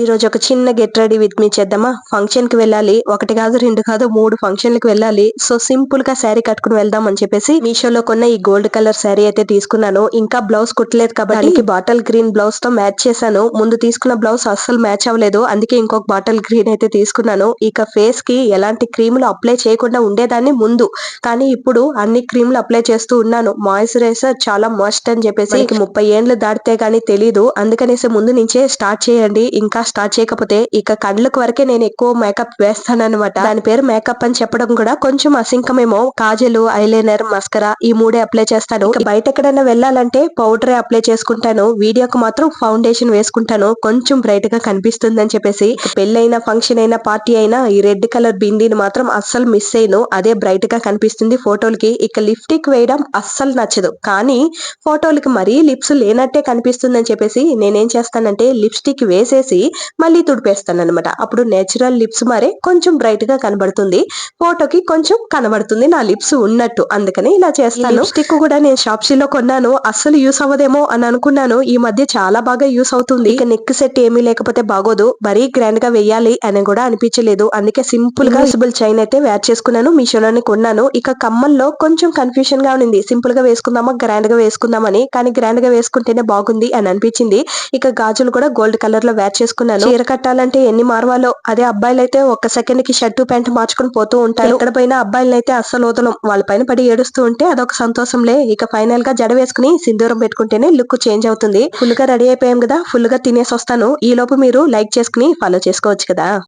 ఈ రోజు ఒక చిన్న గెట్ రెడీ విత్ మీ చేద్దామా. ఫంక్షన్ కి వెళ్ళాలి, ఒకటి కాదు రెండు కాదు 3 ఫంక్షన్లకు వెళ్ళాలి. సో సింపుల్ గా శారీ కట్టుకుని వెళ్దాం అని చెప్పేసి మీషోలో కొన్న ఈ గోల్డ్ కలర్ శారీ అయితే తీసుకున్నాను. ఇంకా బ్లౌజ్ కుట్టలేదు కాబట్టి బాటల్ గ్రీన్ బ్లౌజ్ తో మ్యాచ్ చేశాను. ముందు తీసుకున్న బ్లౌజ్ అస్సలు మ్యాచ్ అవ్వలేదు, అందుకే ఇంకొక బాటల్ గ్రీన్ అయితే తీసుకున్నాను. ఇక ఫేస్ కి ఎలాంటి క్రీములు అప్లై చేయకుండా ఉండేదాన్ని ముందు, కానీ ఇప్పుడు అన్ని క్రీములు అప్లై చేస్తూ ఉన్నాను. మాయిశ్చరైజర్ చాలా మస్ట్ అని చెప్పేసి 30 ఏండ్లు దాటితే గానీ తెలీదు, అందుకనేసి ముందు నుంచే స్టార్ట్ చేయండి. ఇంకా స్టార్ట్ చేయకపోతే ఇక కళ్ళకు వరకే నేను ఎక్కువ మేకప్ వేస్తానన్నమాట. దాని పేరు మేకప్ అని చెప్పడం కూడా కొంచెం అసింకమేమో. కాజలు, ఐలైనర్, మస్కరా ఈ 3 అప్లై చేస్తాను. ఇక బయట ఎక్కడైనా వెళ్ళాలంటే పౌడర్ అప్లై చేసుకుంటాను. వీడియోకి మాత్రం ఫౌండేషన్ వేసుకుంటాను, కొంచెం బ్రైట్ గా కనిపిస్తుంది అని చెప్పేసి. పెళ్ళైనా ఫంక్షన్ అయినా పార్టీ అయినా ఈ రెడ్ కలర్ బిందీని మాత్రం అస్సలు మిస్ అయ్యను. అదే బ్రైట్ గా కనిపిస్తుంది ఫోటోలకి. ఇక లిప్స్టిక్ వేయడం అస్సలు నచ్చదు, కానీ ఫోటోలకి మరీ లిప్స్ లేనట్టే కనిపిస్తుంది అని చెప్పేసి నేనేం చేస్తానంటే లిప్స్టిక్ వేసేసి మళ్ళీ తుడిపేస్తాను అనమాట. అప్పుడు నేచురల్ లిప్స్ మరే కొంచెం బ్రైట్ గా కనబడుతుంది, ఫోటోకి కొంచెం కనబడుతుంది నా లిప్స్ ఉన్నట్టు. అందుకని ఇలా చేస్తాను. లిప్స్టిక్ కూడా నేను షాప్సీలో కొన్నాను, అస్సలు యూస్ అవ్వదేమో అని అనుకున్నాను. ఈ మధ్య చాలా బాగా యూస్ అవుతుంది. ఇక నెక్ సెట్ ఏమీ లేకపోతే బాగోదు, మరీ గ్రాండ్ గా వేయాలి అని కూడా అనిపించలేదు. అందుకే సింపుల్ గా ఇన్విజిబుల్ చైన్ అయితే వేర్ చేసుకున్నాను, మీషోలోనే కొన్నాను. ఇక కమ్మల్లో కొంచెం కన్ఫ్యూషన్ గా ఉంది, సింపుల్ గా వేసుకుందామా గ్రాండ్ గా వేసుకుందామని. కానీ గ్రాండ్ గా వేసుకుంటేనే బాగుంది అని అనిపించింది. ఇక గాజులు కూడా గోల్డ్ కలర్ లో వేర్ చేసుకున్నాను. చీర కట్టాలంటే ఎన్ని మార్వాలో. అదే అబ్బాయిలు అయితే ఒక్క సెకండ్ కి షర్టు ప్యాంట్ మార్చుకుని పోతూ ఉంటారు. ఎక్కడ పోయినా అబ్బాయిలను అయితే అస్సలు వదలం, వాళ్ళ పైన పడి ఏడుస్తూ ఉంటే అదొక సంతోషంలే. ఇక ఫైనల్ గా జడ వేసుకుని సింధూరం పెట్టుకుంటేనే లుక్ చేంజ్ అవుతుంది. ఫుల్ గా రెడీ అయిపోయాం కదా, ఫుల్ గా తినేసి వస్తాను. ఈ లోపు మీరు లైక్ చేసుకుని ఫాలో చేసుకోవచ్చు కదా.